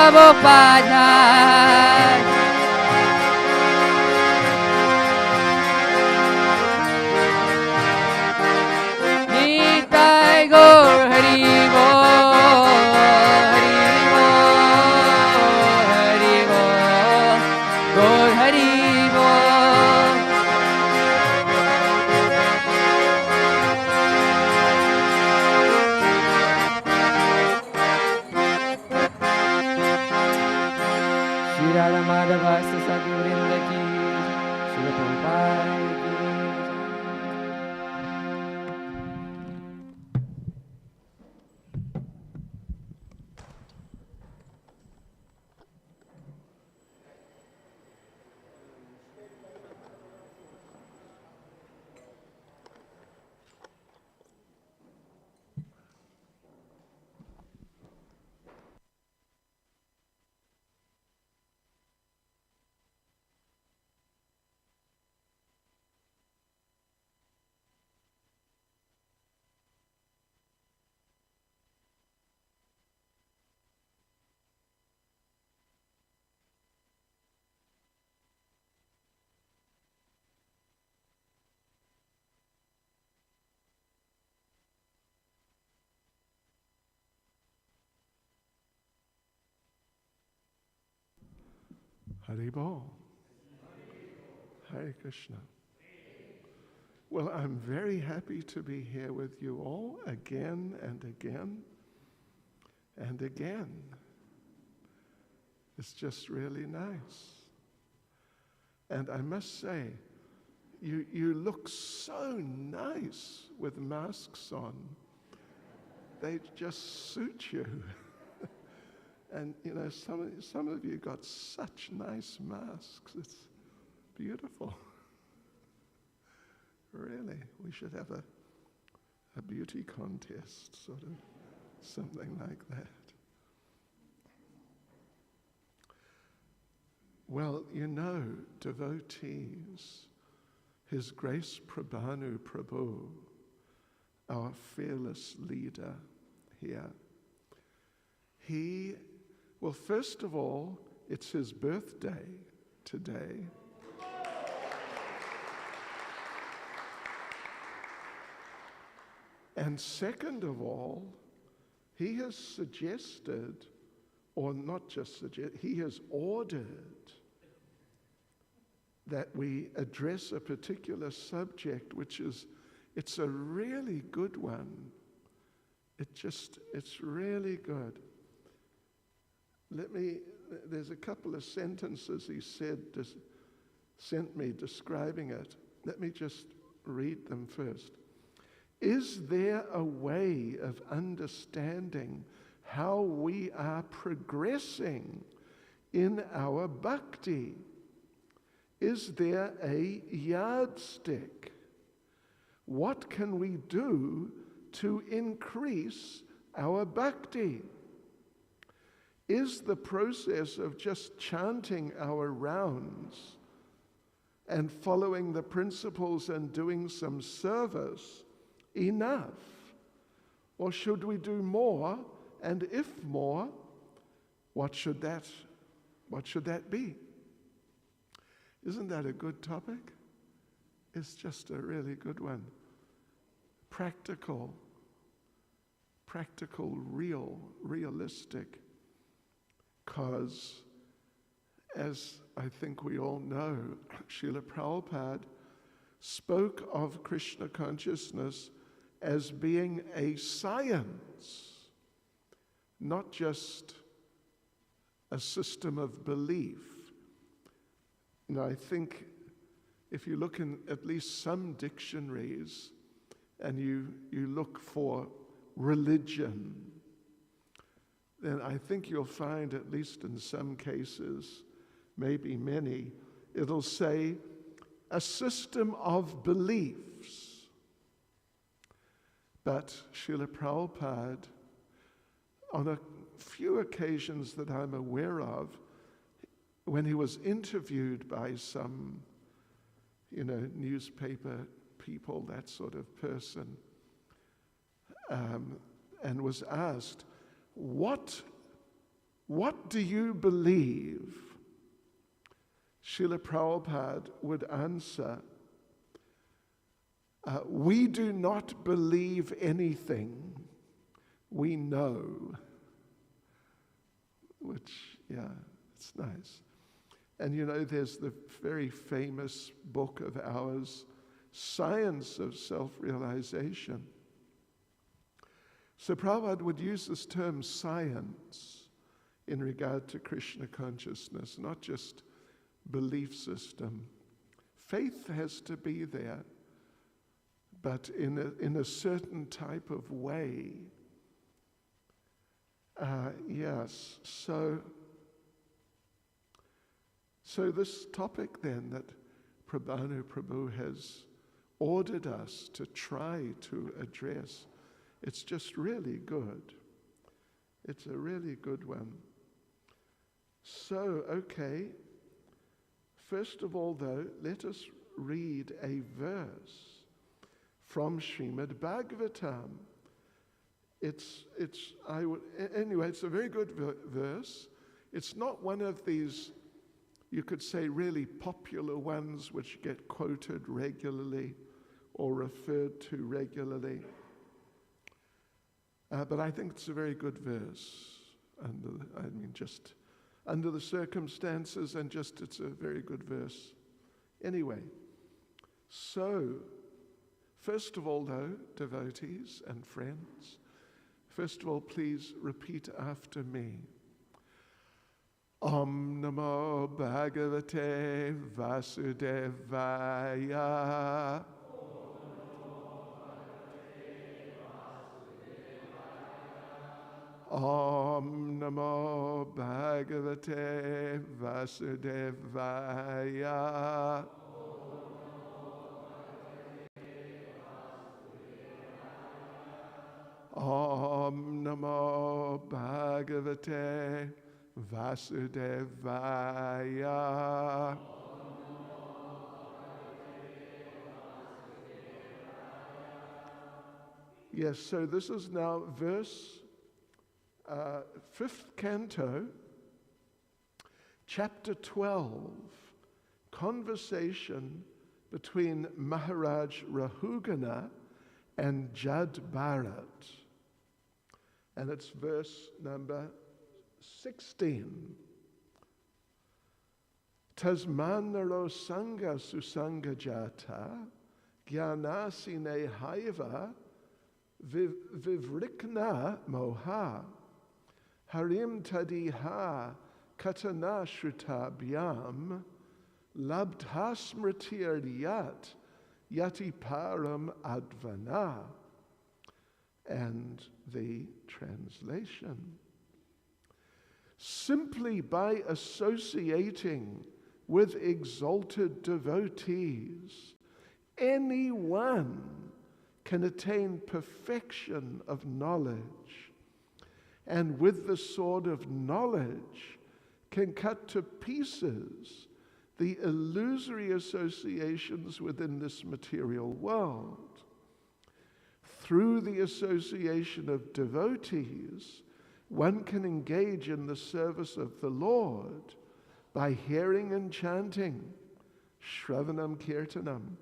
Prabhupada. Nitai Gaur Hari Bol, Hari Bol, Gaur Hari Bol. Shri Radha Madhava Sasaki Vrinda ki, Shri Prabhupada ki. Hari Bol. Hare Krishna. Well, I'm very happy to be here with you all again and again and again. It's just really nice. And I must say, you look so nice with masks on. They just suit you. And you know, some of you got such nice masks. It's beautiful. Really, we should have a beauty contest, sort of something like that. Well, you know, devotees, His Grace Prabhanu Prabhu, our fearless leader here, well, first of all, it's his birthday today. And second of all, he has suggested, or not just suggested, he has ordered that we address a particular subject, it's a really good one. It's really good. There's a couple of sentences he sent me describing it. Let me just read them first. Is there a way of understanding how we are progressing in our bhakti? Is there a yardstick? What can we do to increase our bhakti? Is the process of just chanting our rounds and following the principles and doing some service enough? Or should we do more? And if more, what should that be? Isn't that a good topic? It's just a really good one. Practical, realistic. Because, as I think we all know, Srila Prabhupada spoke of Krishna consciousness as being a science, not just a system of belief. You know, I think if you look in at least some dictionaries and you look for religion, then I think you'll find, at least in some cases, maybe many, it'll say a system of beliefs. But Srila Prabhupada, on a few occasions that I'm aware of, when he was interviewed by some, newspaper people, that sort of person, and was asked, what what do you believe? Srila Prabhupada would answer, we do not believe anything, we know. Which, yeah, it's nice. And you know, there's the very famous book of ours, Science of Self-Realization. So Prabhupada would use this term science in regard to Krishna consciousness, not just belief system. Faith has to be there, but in a certain type of way. Yes, so this topic then that Prabhanu Prabhu has ordered us to try to address, it's just really good. It's a really good one. So, okay, first of all though, let us read a verse from Srimad Bhagavatam. Anyway, it's a very good verse. It's not one of these, you could say, really popular ones which get quoted regularly or referred to regularly. But I think it's a very good verse. Just under the circumstances, and just it's a very good verse. Anyway, so first of all, though, devotees and friends, first of all, please repeat after me. Om Namo Bhagavate Vasudevaya. Om Namo Bhagavate Vasudevaya. Om Namo Bhagavate Vasudevaya. Yes, so this is now verse 5th canto, chapter 12, conversation between Maharaj Rahugana and Jad Bharat. And it's verse number 16. Tasmanaro sanga susanga jata jnanasine haiva vivrikna moha harim tadiha katana shrutabhyam labdhasmritiryat yati param advana. And the translation. Simply by associating with exalted devotees, anyone can attain perfection of knowledge, and with the sword of knowledge can cut to pieces the illusory associations within this material world. Through the association of devotees, one can engage in the service of the Lord by hearing and chanting, Shravanam Kirtanam.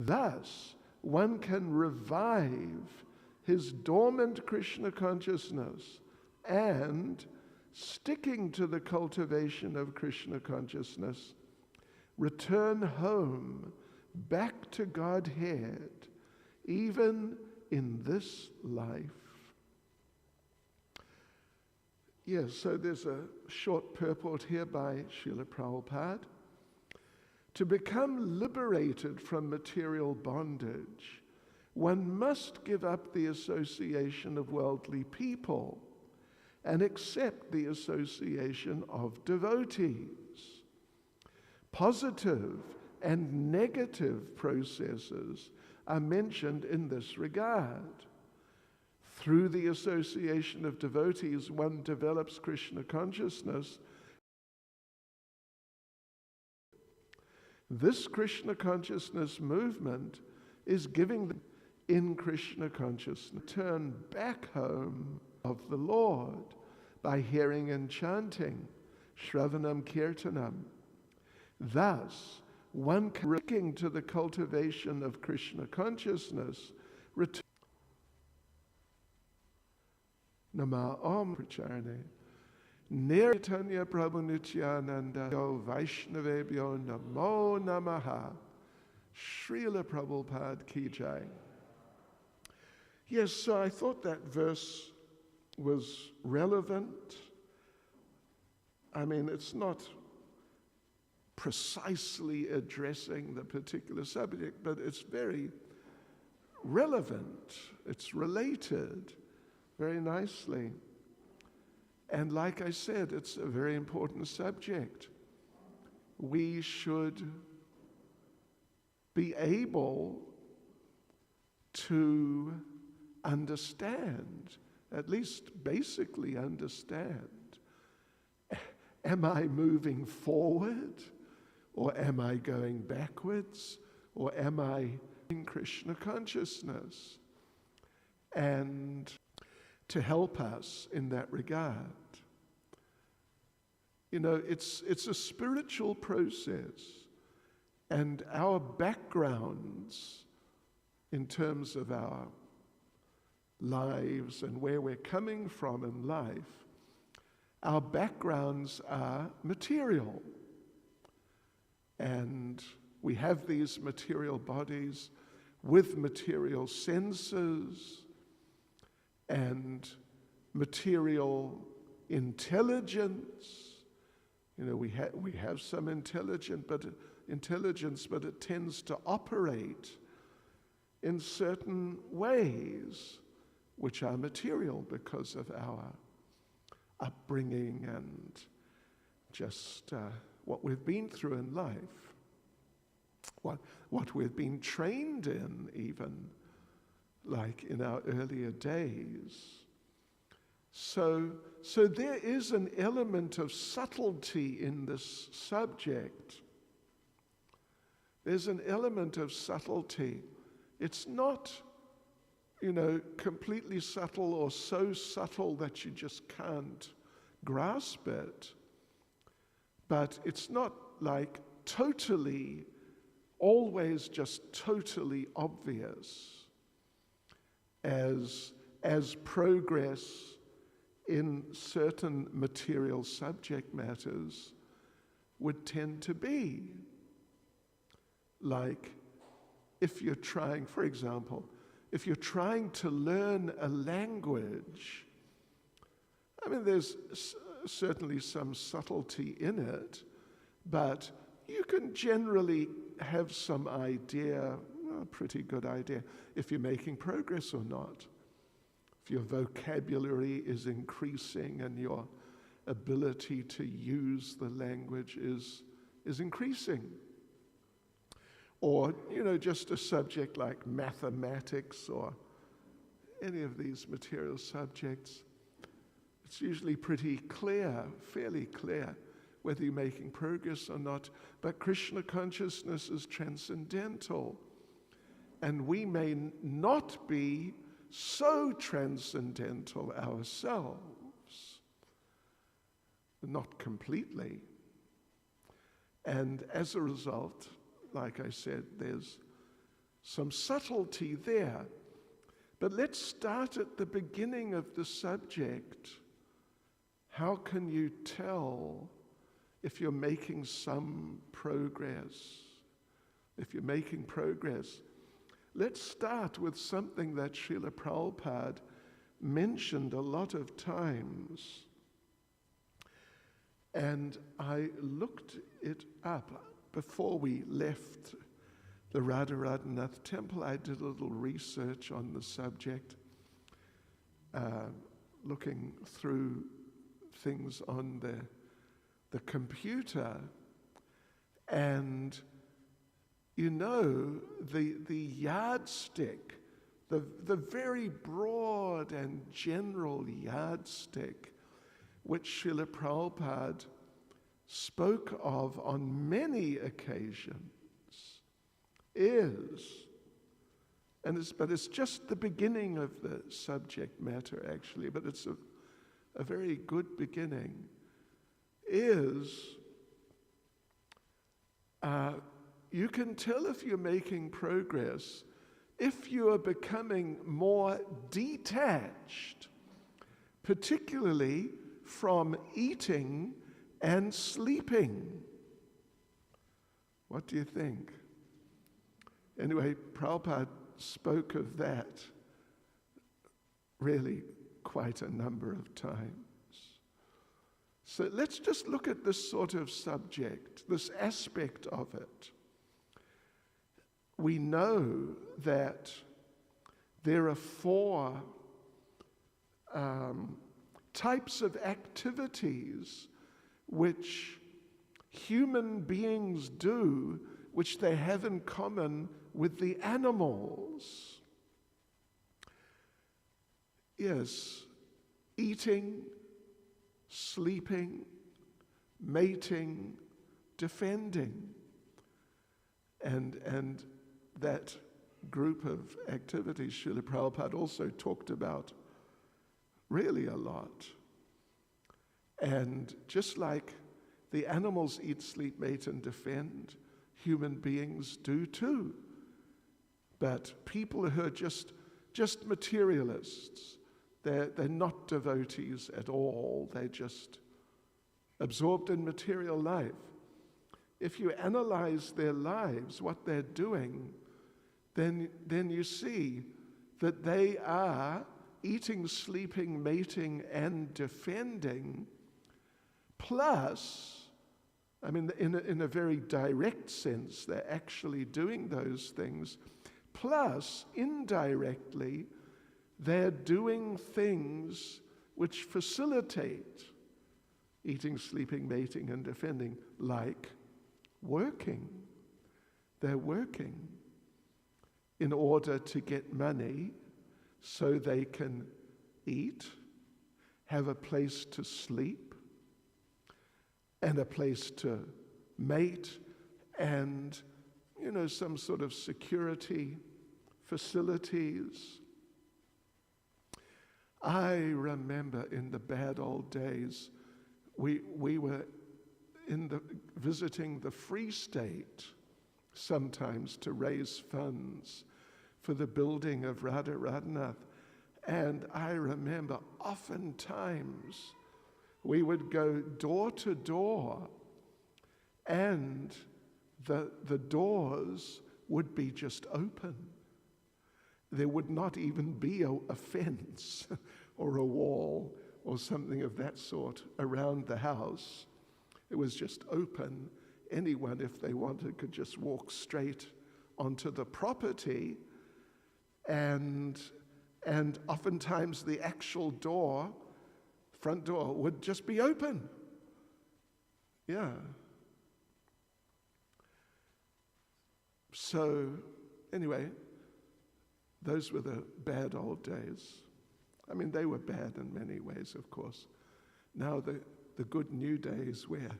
Thus, one can revive his dormant Krishna consciousness and, sticking to the cultivation of Krishna consciousness, return home back to Godhead, even in this life. Yes, so there's a short purport here by Srila Prabhupada. To become liberated from material bondage, one must give up the association of worldly people and accept the association of devotees. Positive and negative processes are mentioned in this regard. Through the association of devotees, one develops Krishna consciousness. This Krishna consciousness movement is giving them in Krishna consciousness turn back home of the Lord by hearing and chanting, Shravanam Kirtanam. Thus, one looking to the cultivation of Krishna consciousness, Nama Om Pracharane. Chaitanya Prabhu Nityananda Yo Vaishnavebhyo Namo Namaha. Srila Prabhupada Ki Jai. Yes, so I thought that verse was relevant. I mean, it's not precisely addressing the particular subject, but it's very relevant. It's related very nicely. And like I said, it's a very important subject. We should be able to understand, at least basically understand, am I moving forward, or am I going backwards, or am I in Krishna consciousness? And to help us in that regard. You know, it's a spiritual process, and our backgrounds in terms of our lives and where we're coming from in life, our backgrounds are material. And we have these material bodies with material senses and material intelligence. You know, we have some intelligence, but it tends to operate in certain ways which are material because of our upbringing and just what we've been through in life, what we've been trained in even, like in our earlier days. So there is an element of subtlety in this subject. There's an element of subtlety. It's not, you know, completely subtle or so subtle that you just can't grasp it. But it's not like totally, always just totally obvious as progress in certain material subject matters would tend to be. Like if you're trying, for example, if you're trying to learn a language, I mean, there's certainly some subtlety in it, but you can generally have some idea, a pretty good idea, if you're making progress or not. If your vocabulary is increasing and your ability to use the language is increasing. Or, you know, just a subject like mathematics or any of these material subjects, it's usually pretty clear, fairly clear, whether you're making progress or not. But Krishna consciousness is transcendental. And we may not be so transcendental ourselves, not completely. And as a result, like I said, there's some subtlety there. But let's start at the beginning of the subject. How can you tell if you're making some progress? If you're making progress, let's start with something that Srila Prabhupada mentioned a lot of times. And I looked it up before we left the Radharanath temple. I did a little research on the subject, looking through things on the computer. And you know, the yardstick, the very broad and general yardstick which Srila Prabhupada spoke of on many occasions but it's just the beginning of the subject matter actually, but it's a very good beginning, is you can tell if you're making progress if you are becoming more detached, particularly from eating and sleeping. What do you think? Anyway, Prabhupada spoke of that really quite a number of times. So let's just look at this sort of subject, this aspect of it. We know that there are 4 types of activities which human beings do, which they have in common with the animals. Yes, eating, sleeping, mating, defending. And that group of activities Srila Prabhupada also talked about really a lot. And just like the animals eat, sleep, mate, and defend, human beings do too. But people who are just materialists, they're not devotees at all. They're just absorbed in material life. If you analyze their lives, what they're doing, then you see that they are eating, sleeping, mating, and defending, plus, I mean, in a very direct sense, they're actually doing those things, plus, indirectly, they're doing things which facilitate eating, sleeping, mating, and defending, like working. They're working in order to get money so they can eat, have a place to sleep, and a place to mate, and, some sort of security facilities. I remember in the bad old days, we were visiting the Free State sometimes to raise funds for the building of Radha Radhanath. And I remember oftentimes we would go door to door, and the doors would be just open. There would not even be a fence or a wall or something of that sort around the house. It was just open. Anyone, if they wanted, could just walk straight onto the property, and oftentimes the actual door, front door, would just be open. Yeah. So, anyway, those were the bad old days. I mean, they were bad in many ways, of course. Now the good new days where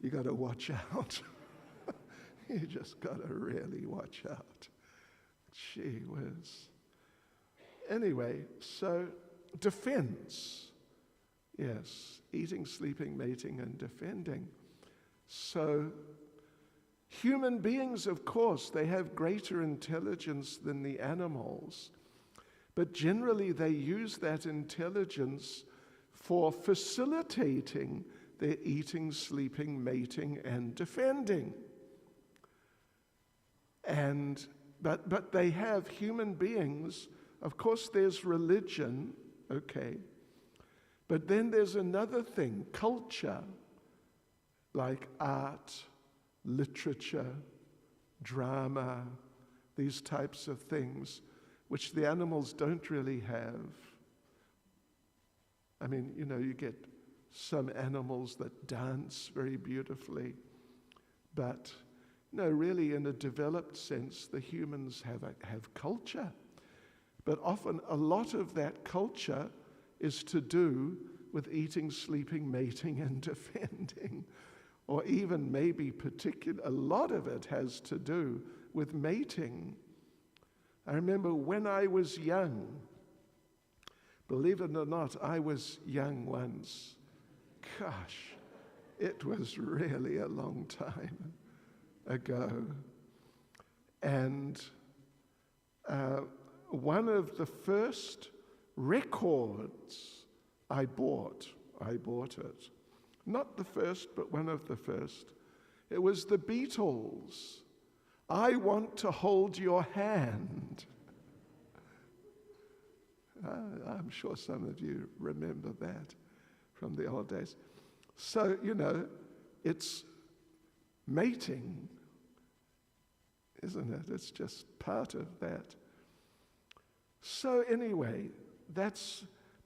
you got to watch out. You just got to really watch out. Gee whiz. Anyway, so defense. Yes, eating, sleeping, mating, and defending. So human beings, of course, they have greater intelligence than the animals, but generally they use that intelligence for facilitating their eating, sleeping, mating, and defending. But they have, human beings, of course there's religion, okay, but then there's another thing, culture, like art, literature, drama, these types of things, which the animals don't really have. I mean, you get some animals that dance very beautifully, but no, really in a developed sense, the humans have culture. But often a lot of that culture is to do with eating, sleeping, mating, and defending. Or even maybe a lot of it has to do with mating. I remember when I was young, Believe it or not, I was young once. Gosh, it was really a long time ago. And one of the first records I bought it. Not the first, but one of the first. It was the Beatles. I Want to Hold Your Hand. I'm sure some of you remember that from the old days. So, it's mating, isn't it? It's just part of that. So anyway,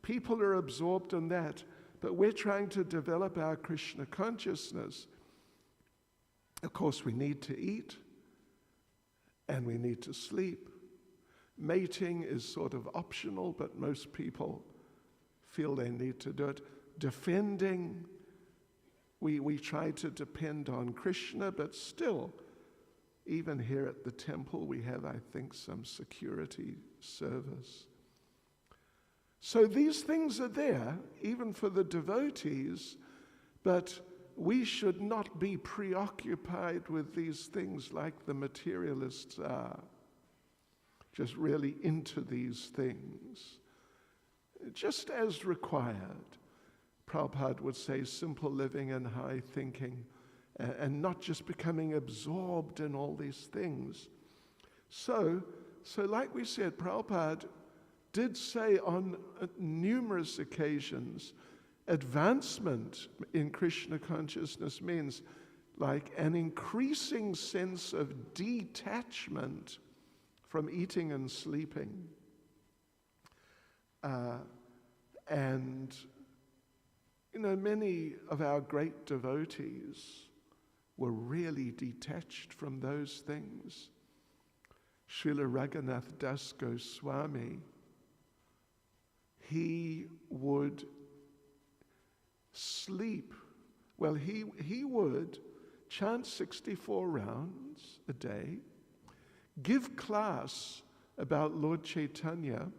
people are absorbed in that, but we're trying to develop our Krishna consciousness. Of course, we need to eat and we need to sleep. Mating is sort of optional, but most people feel they need to do it. Defending, we try to depend on Krishna, but still, even here at the temple, we have, I think, some security service. So these things are there, even for the devotees, but we should not be preoccupied with these things like the materialists are, just really into these things. Just as required. Prabhupada would say simple living and high thinking, and not just becoming absorbed in all these things. So like we said, Prabhupada did say on numerous occasions, advancement in Krishna consciousness means like an increasing sense of detachment from eating and sleeping. And many of our great devotees were really detached from those things. Srila Raghunath Das Goswami, he would sleep. Well, he would chant 64 rounds a day, give class about Lord Chaitanya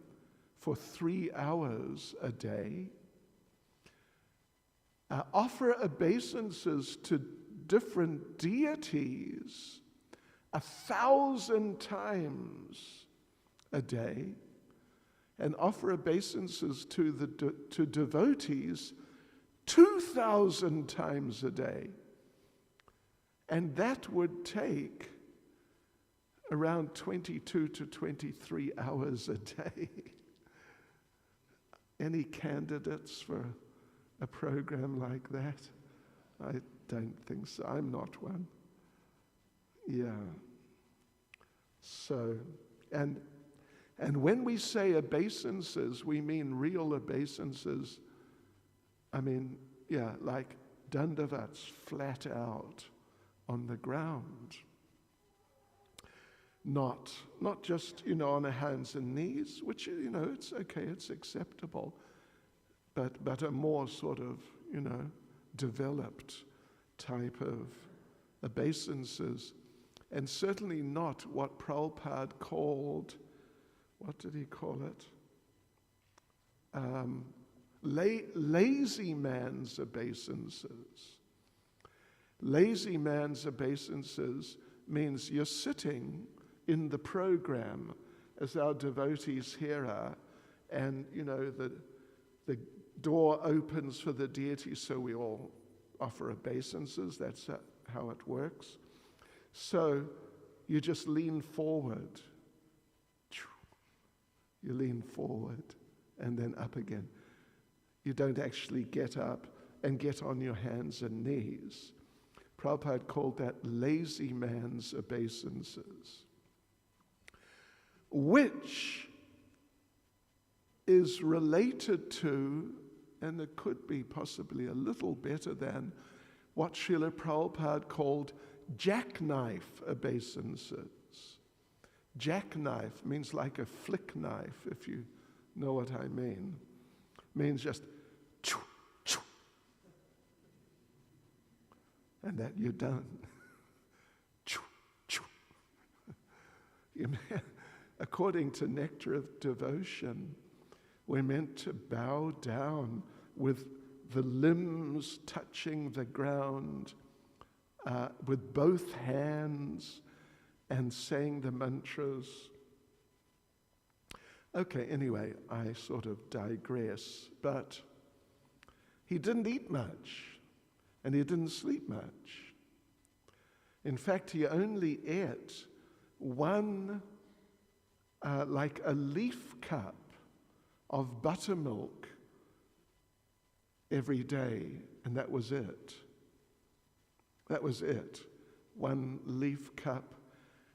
for 3 hours a day, offer obeisances to different deities 1,000 times a day, and offer obeisances to devotees 2,000 times a day. And that would take around 22 to 23 hours a day. Any candidates for a program like that? I don't think so. I'm not one. Yeah. So, and when we say obeisances, we mean real obeisances. I mean, like dandavats flat out on the ground. Not just, on the hands and knees, which, it's okay, it's acceptable, but a more sort of, developed type of obeisances, and certainly not what Prabhupada called, what did he call it? Lazy man's obeisances. Lazy man's obeisances means you're sitting in the program, as our devotees here are, and the door opens for the deity, so we all offer obeisances. That's how it works. So you just lean forward. You lean forward and then up again. You don't actually get up and get on your hands and knees. Prabhupada called that lazy man's obeisances, which is related to, and it could be possibly a little better than, what Srila Prabhupada called jackknife obeisances. Jackknife means like a flick knife, if you know what I mean. Means just choo, choo. And that you're done. Choo, choo. According to Nectar of Devotion, We're meant to bow down with the limbs touching the ground, with both hands, and saying the mantras. Okay, anyway, I sort of digress, but he didn't eat much, and he didn't sleep much. In fact, he only ate one, like a leaf cup of buttermilk every day, and that was it. That was it. One leaf cup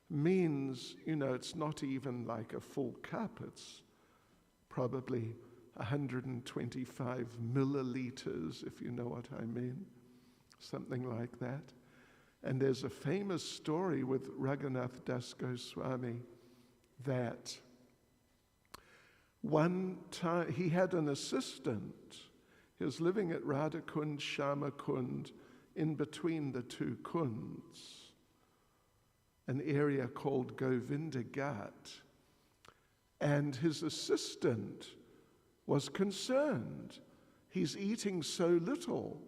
means, it's not even like a full cup. It's probably 125 milliliters, if you know what I mean. Something like that. And there's a famous story with Raghunath Das Goswami that one time he had an assistant. He was living at Radhakund, Shamakund, in between the two kunds, an area called Govinda Ghat. And his assistant was concerned. He's eating so little.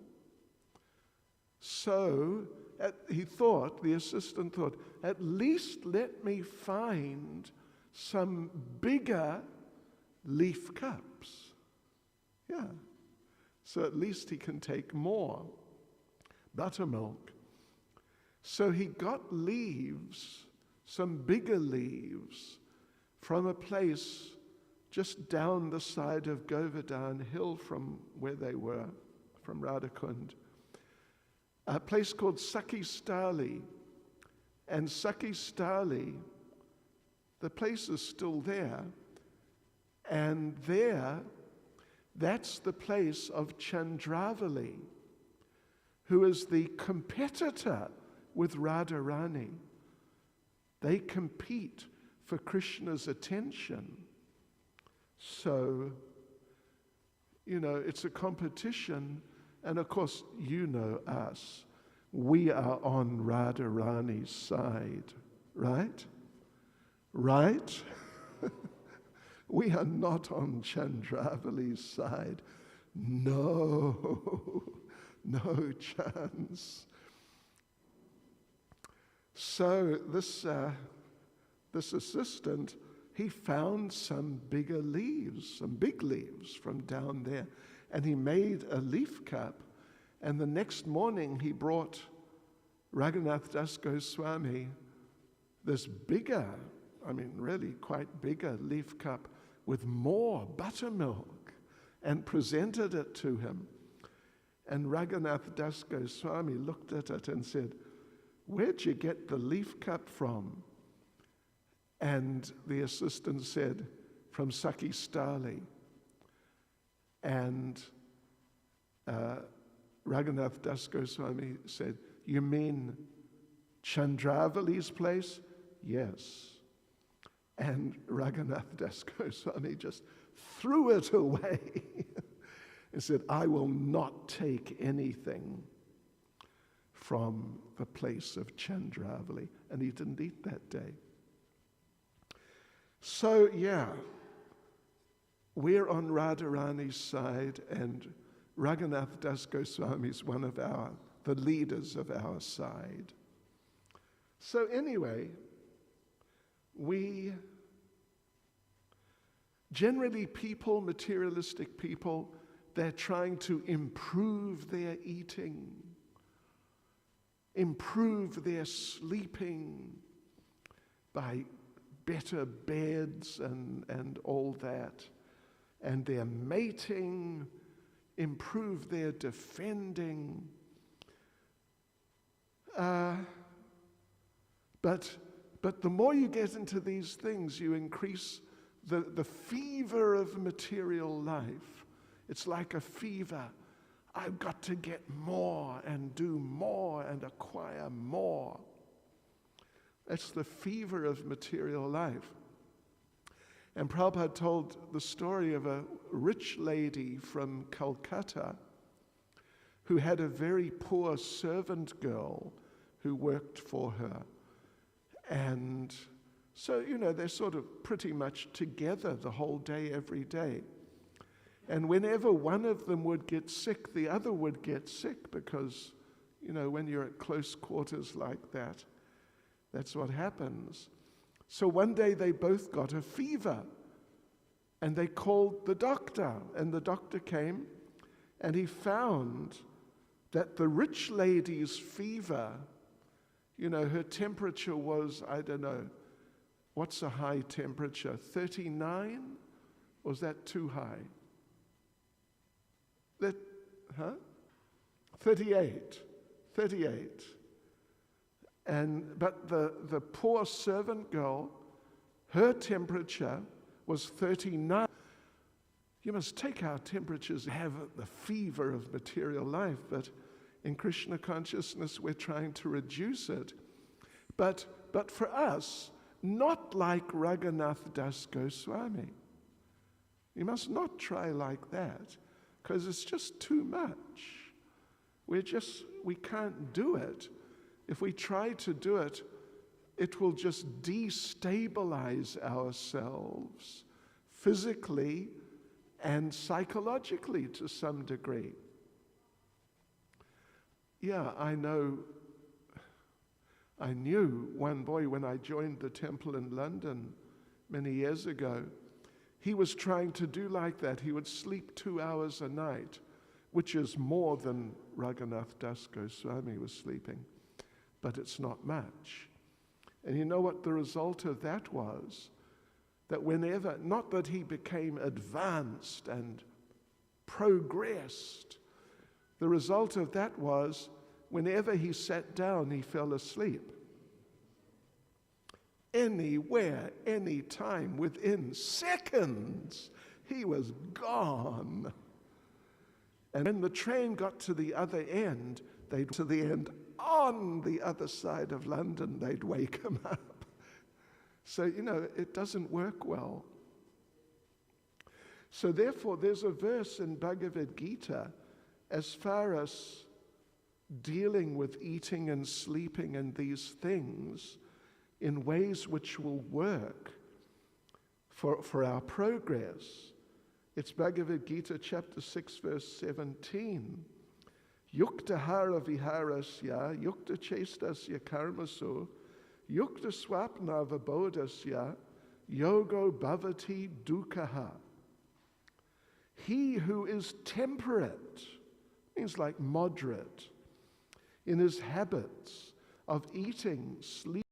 So the assistant thought, at least let me find some bigger leaf cups. Yeah. So at least he can take more buttermilk. So he got leaves, some bigger leaves, from a place just down the side of Govardhan Hill from where they were, from Radhakund. A place called Sakistali. And Sakistali, the place is still there. And there, that's the place of Chandravali, who is the competitor with Radharani. They compete for Krishna's attention. So, it's a competition. And of course, you know us. We are on Radharani's side, right? Right? We are not on Chandravali's side. No chance. So this assistant, he found some bigger leaves, some big leaves from down there, and he made a leaf cup. And the next morning, he brought Raghunath Das Goswami this bigger, really quite bigger leaf cup with more buttermilk, and presented it to him. And Raghunath Das Goswami looked at it and said, "Where'd you get the leaf cup from?" And the assistant said, "From Sakistali." And Raghunath Das Goswami said, "You mean Chandravali's place?" "Yes." And Raghunath Das Goswami just threw it away and said, "I will not take anything from the place of Chandravali." And he didn't eat that day. So, we're on Radharani's side, and Raghunath Das Goswami is one of the leaders of our side. So anyway, materialistic people, they're trying to improve their eating, improve their sleeping by better beds and all that, and their mating, improve their defending. But the more you get into these things, you increase the fever of material life. It's like a fever. I've got to get more and do more and acquire more. That's the fever of material life. And Prabhupada told the story of a rich lady from Calcutta who had a very poor servant girl who worked for her. And so, they're sort of pretty much together the whole day, every day. And whenever one of them would get sick, the other would get sick because, when you're at close quarters like that, that's what happens. So one day they both got a fever and they called the doctor, and the doctor came and he found that the rich lady's fever, her temperature was, I don't know, what's a high temperature? 39? Or is that too high? 38. But the poor servant girl, her temperature was 39. You must take our temperatures, have the fever of material life, but in Krishna consciousness we're trying to reduce it. But for us, not like Raghunath Das Goswami. You must not try like that, because it's just too much. We can't do it. If we try to do it, it will just destabilize ourselves physically and psychologically to some degree. Yeah, I knew one boy when I joined the temple in London many years ago. He was trying to do like that. He would sleep 2 hours a night, which is more than Raghunath Das Goswami was sleeping, but it's not much. And you know what the result of that was? That whenever, not that he became advanced and progressed, the result of that was whenever he sat down, he fell asleep. Anywhere, anytime, within seconds, he was gone. And when the train got to the other end, on the other side of London, they'd wake him up. So, it doesn't work well. So therefore, there's a verse in Bhagavad Gita as far as dealing with eating and sleeping and these things in ways which will work for our progress. It's Bhagavad Gita chapter 6 verse 17. Yukta hara viharasya, yukta chestasya karmasu, yukta swapna vabodasya, yogo bhavati dukkha. He who is temperate, means like moderate, in his habits of eating, sleeping,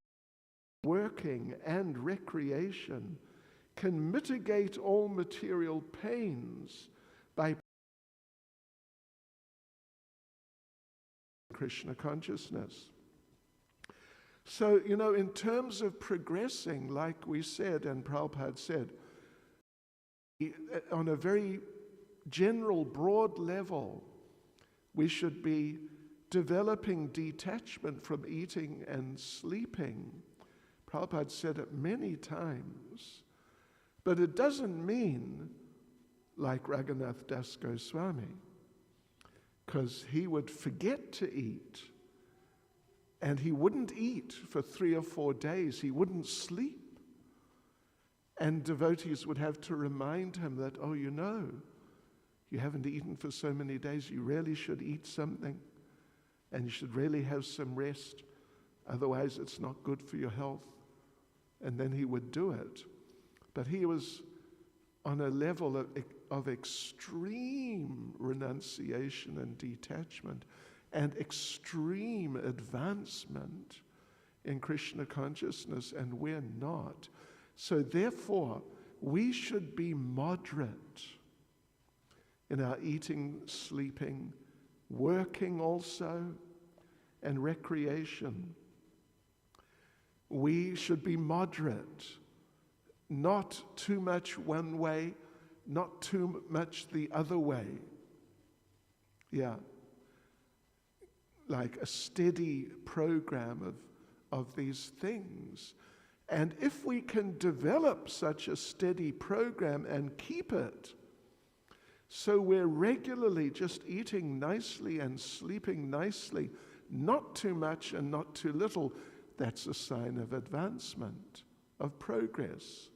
working, and recreation, can mitigate all material pains by Krishna consciousness. So, in terms of progressing, like we said, and Prabhupada said, on a very general, broad level, we should be developing detachment from eating and sleeping. Prabhupada said it many times. But it doesn't mean like Raghunath Das Goswami, because he would forget to eat, and he wouldn't eat for 3 or 4 days. He wouldn't sleep. And devotees would have to remind him that, you haven't eaten for so many days, you really should eat something, and you should really have some rest, otherwise it's not good for your health. And then he would do it. But he was on a level of extreme renunciation and detachment and extreme advancement in Krishna consciousness, and we're not. So therefore, we should be moderate in our eating, sleeping, working also, and recreation. We should be moderate, not too much one way, not too much the other way. Yeah. Like a steady program of these things. And if we can develop such a steady program and keep it, so we're regularly just eating nicely and sleeping nicely, not too much and not too little, that's a sign of advancement, of progress.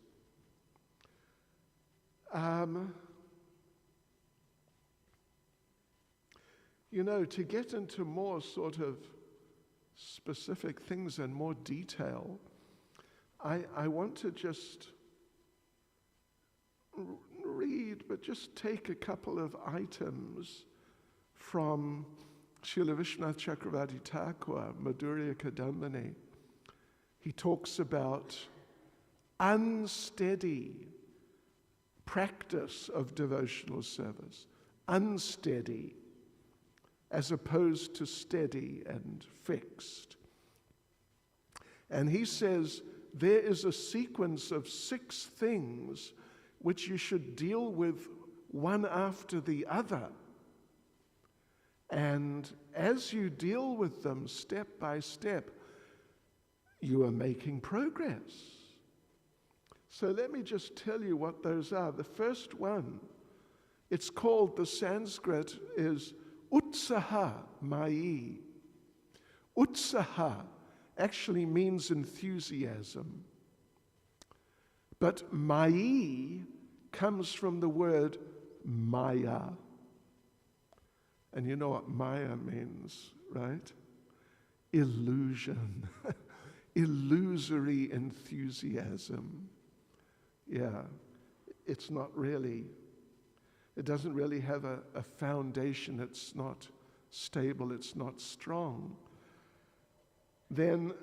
to get into more sort of specific things and more detail, I want to just read, but just take a couple of items from Srila Vishwanath Chakravarti Thakur, Madhurya Kadambini. He talks about unsteady practice of devotional service. Unsteady, as opposed to steady and fixed. And he says there is a sequence of 6 things which you should deal with one after the other. And as you deal with them step by step, you are making progress. So let me just tell you what those are. The first one, it's called, the Sanskrit is Utsaha Mai. Utsaha actually means enthusiasm. But Mai comes from the word Maya. And you know what Maya means, right? Illusion. Illusory enthusiasm. Yeah, it's not really, it doesn't really have a foundation. It's not stable. It's not strong. Then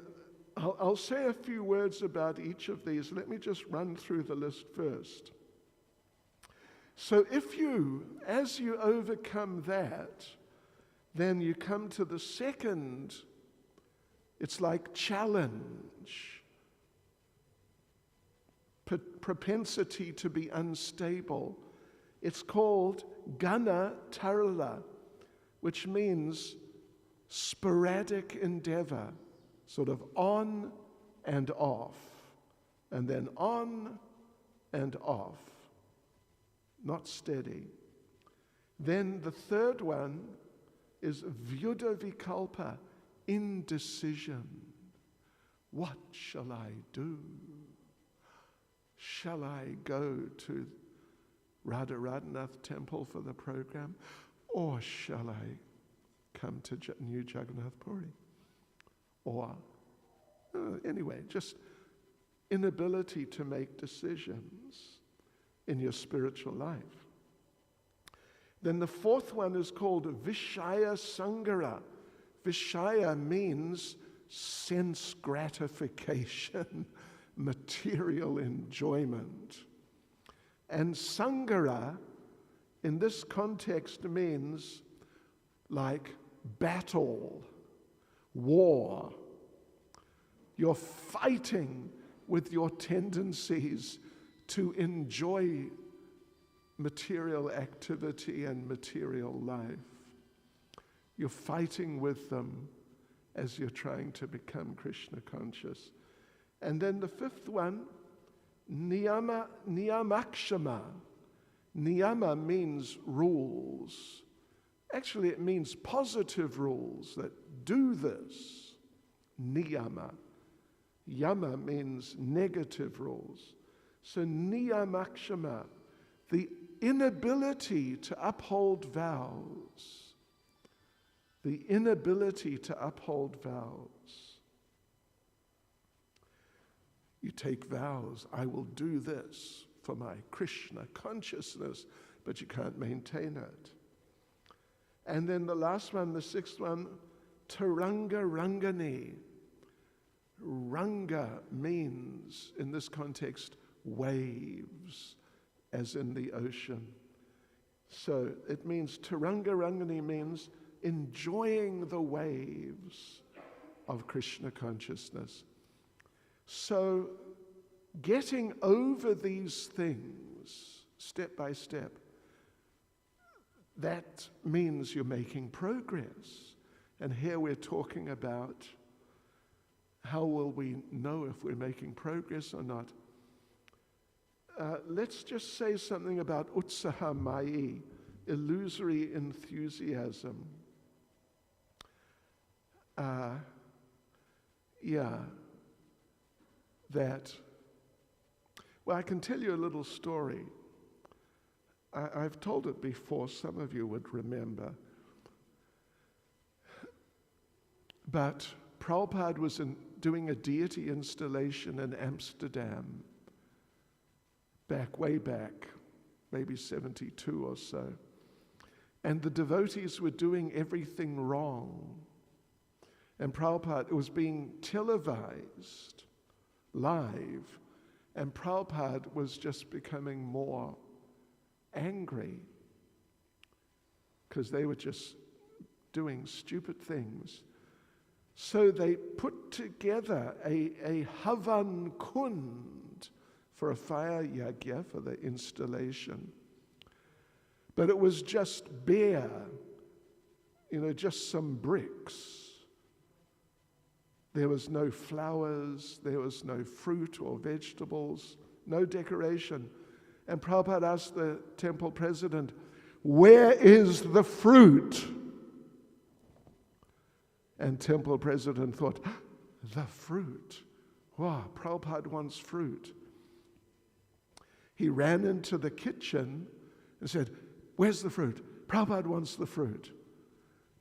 I'll say a few words about each of these. Let me just run through the list first. So as you overcome that, then you come to the second, it's like challenge, propensity to be unstable. It's called Gana Tarala, which means sporadic endeavor, sort of on and off, and then on and off, not steady. Then the third one is Vyuddha Vikalpa, indecision. What shall I do? Shall I go to Radha Radhanath temple for the program, or shall I come to New Jagannath Puri? Or, anyway, just inability to make decisions in your spiritual life. Then the fourth one is called Vishaya Sangara. Vishaya means sense gratification, material enjoyment. And Sangara, in this context, means like battle, war. You're fighting with your tendencies to enjoy material activity and material life. You're fighting with them as you're trying to become Krishna conscious. And then the fifth one, niyamakshama. Niyama means rules. Actually, it means positive rules that do this. Niyama. Yama means negative rules. So niyamakshama, the inability to uphold vows. The inability to uphold vows. You take vows, I will do this for my Krishna consciousness, but you can't maintain it. And then the last one, the sixth one, Taranga Rangani. Ranga means, in this context, waves, as in the ocean. So it means, Taranga Rangani means enjoying the waves of Krishna consciousness. So getting over these things, step by step, that means you're making progress. And here we're talking about how will we know if we're making progress or not. Let's just say something about utsaha mai, illusory enthusiasm. Well, I can tell you a little story. I've told it before, some of you would remember. But Prabhupada was doing a deity installation in Amsterdam, way back, maybe 72 or so. And the devotees were doing everything wrong. And Prabhupada, it was being televised live, and Prabhupada was just becoming more angry because they were just doing stupid things. So they put together a Havan Kund for a fire yagya, for the installation. But it was just bare, just some bricks. There was no flowers, there was no fruit or vegetables, no decoration. And Prabhupada asked the temple president, "Where is the fruit?" And temple president thought, the fruit. Wow, Prabhupada wants fruit. He ran into the kitchen and said, "Where's the fruit? Prabhupada wants the fruit."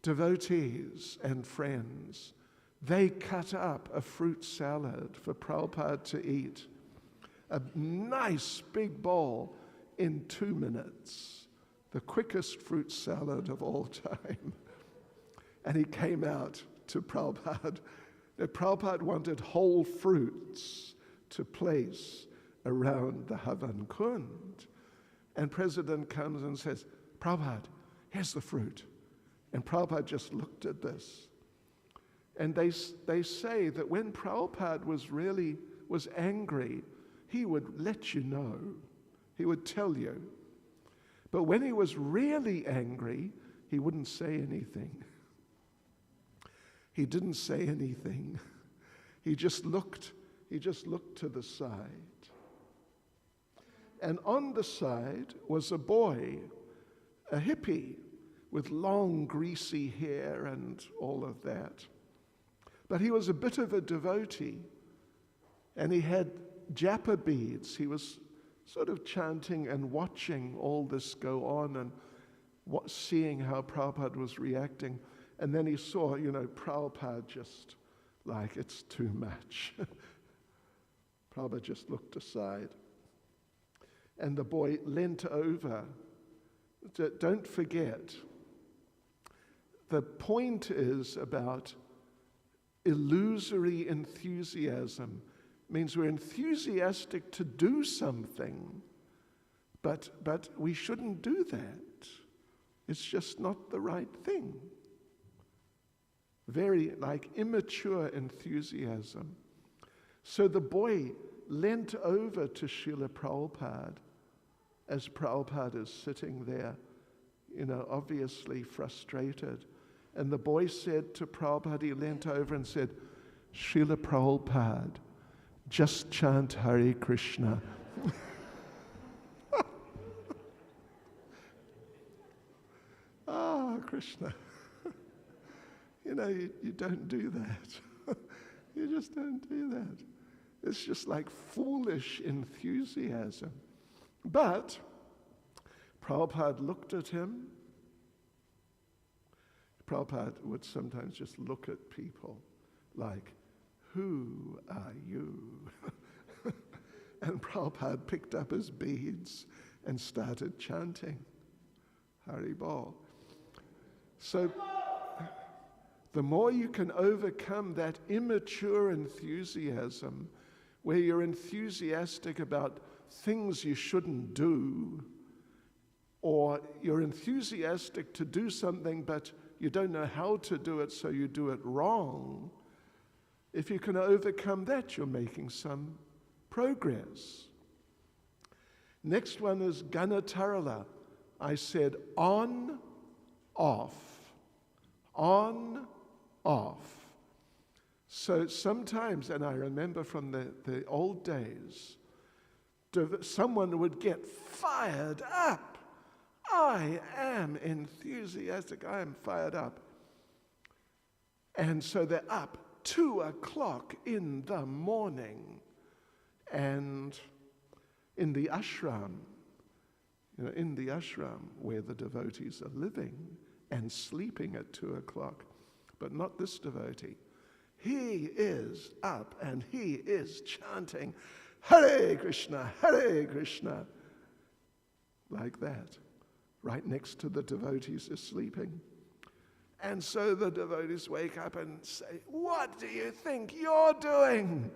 Devotees and friends, they cut up a fruit salad for Prabhupada to eat. A nice big bowl in 2 minutes. The quickest fruit salad of all time. And he came out to Prabhupada. Now, Prabhupada wanted whole fruits to place around the Havan Kund. And President comes and says, "Prabhupada, here's the fruit." And Prabhupada just looked at this. And they say that when Prabhupada was angry, he would let you know. He would tell you. But when he was really angry, he wouldn't say anything. He didn't say anything. He just looked to the side. And on the side was a boy, a hippie, with long greasy hair and all of that. But he was a bit of a devotee, and he had japa beads. He was sort of chanting and watching all this go on and seeing how Prabhupada was reacting. And then he saw, Prabhupada just like, it's too much. Prabhupada just looked aside. And the boy leant over. Don't forget, the point is about illusory enthusiasm. It means we're enthusiastic to do something, but we shouldn't do that. It's just not the right thing. Very immature enthusiasm. So the boy leant over to Srila Prabhupada as Prabhupada is sitting there, obviously frustrated. And the boy said to Prabhupada, he leant over and said, "Srila Prabhupada, just chant Hare Krishna." Krishna. You don't do that. You just don't do that. It's just like foolish enthusiasm. But Prabhupada looked at him. Prabhupada would sometimes just look at people like, "Who are you?" And Prabhupada picked up his beads and started chanting Hari Bol. So the more you can overcome that immature enthusiasm, where you're enthusiastic about things you shouldn't do, or you're enthusiastic to do something but you don't know how to do it, so you do it wrong. If you can overcome that, you're making some progress. Next one is Ganatarala. I said on, off. On, off. So sometimes, and I remember from the old days, someone would get fired up. I am enthusiastic. I am fired up. And so they're up 2:00 in the morning. And in the ashram, in the ashram where the devotees are living and sleeping at 2:00, but not this devotee. He is up and he is chanting, Hare Krishna, like that. Right next to the devotees is sleeping. And so the devotees wake up and say, what do you think you're doing?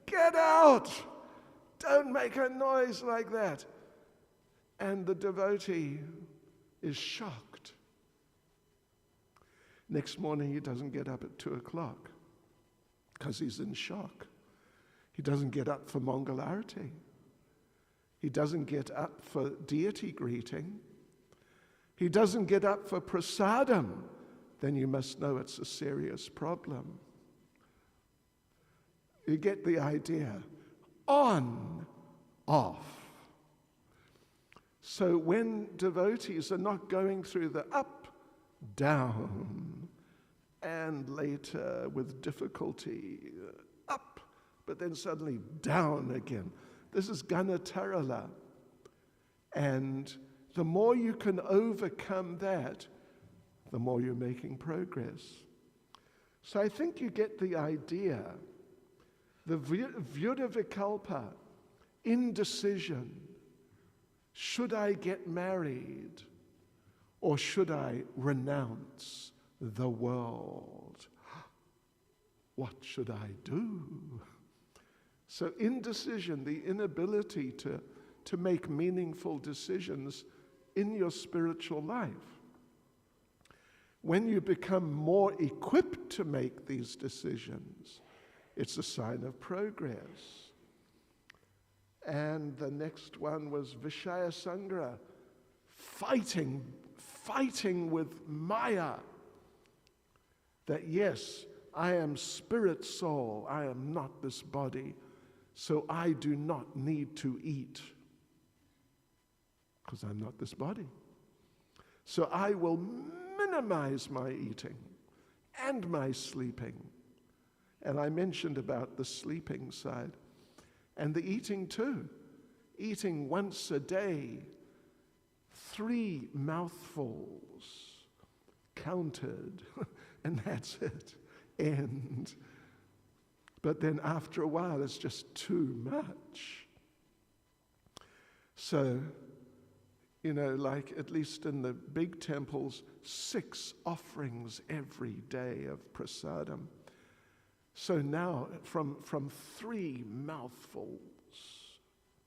Get out! Don't make a noise like that. And the devotee is shocked. Next morning he doesn't get up at 2 o'clock because he's in shock. He doesn't get up for Mangalarati. He doesn't get up for deity greeting. He doesn't get up for prasadam. Then you must know it's a serious problem. You get the idea. On, off. So when devotees are not going through the up, down, and later with difficulty, up, but then suddenly down again. This is Ganatarala. And the more you can overcome that, the more you're making progress. So I think you get the idea. The Vyudavikalpa, indecision. Should I get married or should I renounce the world? What should I do? So indecision, the inability to make meaningful decisions in your spiritual life. When you become more equipped to make these decisions, it's a sign of progress. And the next one was Vishaya Sangra, fighting with Maya. That yes, I am spirit soul, I am not this body, so I do not need to eat because I'm not this body. So I will minimize my eating and my sleeping. And I mentioned about the sleeping side. And the eating too. Eating once a day, 3 mouthfuls counted, and that's it. But then after a while, it's just too much. So, like at least in the big temples, 6 offerings every day of prasadam. So now, from 3 mouthfuls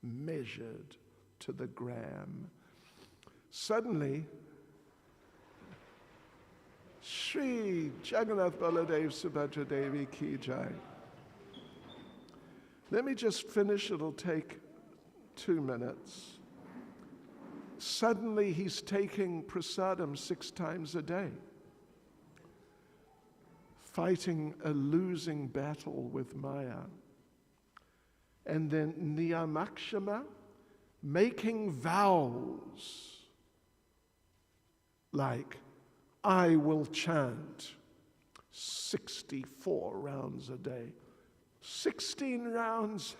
measured to the gram, suddenly, Shri Jagannath Baladev Subhadra Devi Ki Jai. Let me just finish, it'll take 2 minutes. Suddenly he's taking prasadam 6 times a day, fighting a losing battle with Maya. And then niyamakshama, making vows like, I will chant 64 rounds a day. 16 rounds,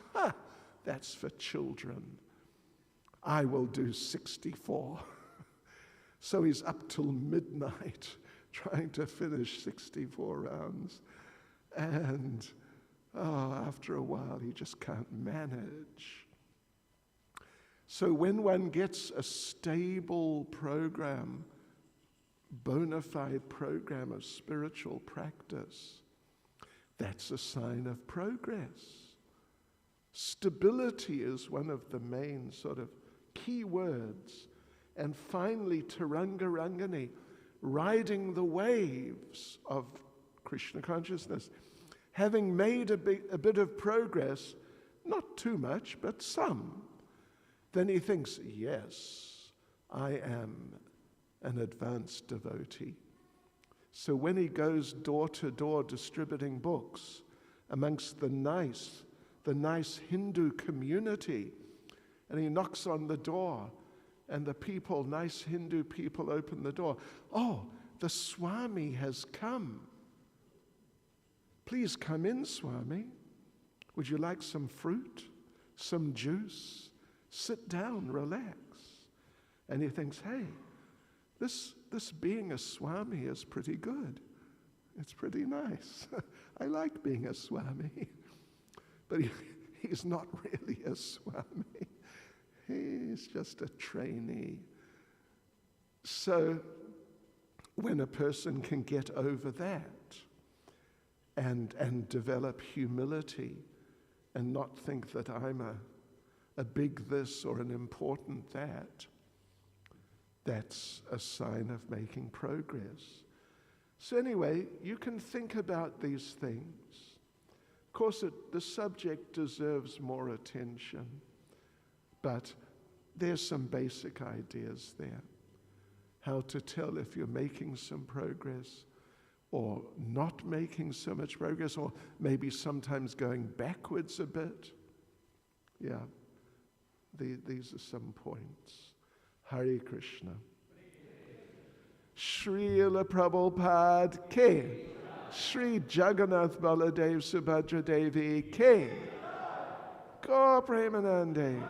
that's for children. I will do 64. So he's up till midnight trying to finish 64 rounds. And after a while, he just can't manage. So when one gets a stable program, bona fide program of spiritual practice, that's a sign of progress. Stability is one of the main sort of key words. And finally, Tarangarangani, riding the waves of Krishna consciousness, having made a bit of progress, not too much, but some, then he thinks, yes, I am an advanced devotee. So when he goes door to door distributing books amongst the nice Hindu community, and he knocks on the door, and the people, nice Hindu people, open the door. Oh, the Swami has come. Please come in, Swami. Would you like some fruit, some juice? Sit down, relax. And he thinks, hey, this being a Swami is pretty good. It's pretty nice. I like being a Swami. But he's not really a Swami. He's just a trainee. So when a person can get over that and develop humility and not think that I'm a big this or an important that, that's a sign of making progress. So anyway, you can think about these things. Of course, the subject deserves more attention, but there's some basic ideas there. How to tell if you're making some progress or not making so much progress, or maybe sometimes going backwards a bit. Yeah, these are some points. Hare Krishna. Srila Prabhupada Ke. Sri Jagannath Baladev Subhadra Devi Ke. Gaur Premanande.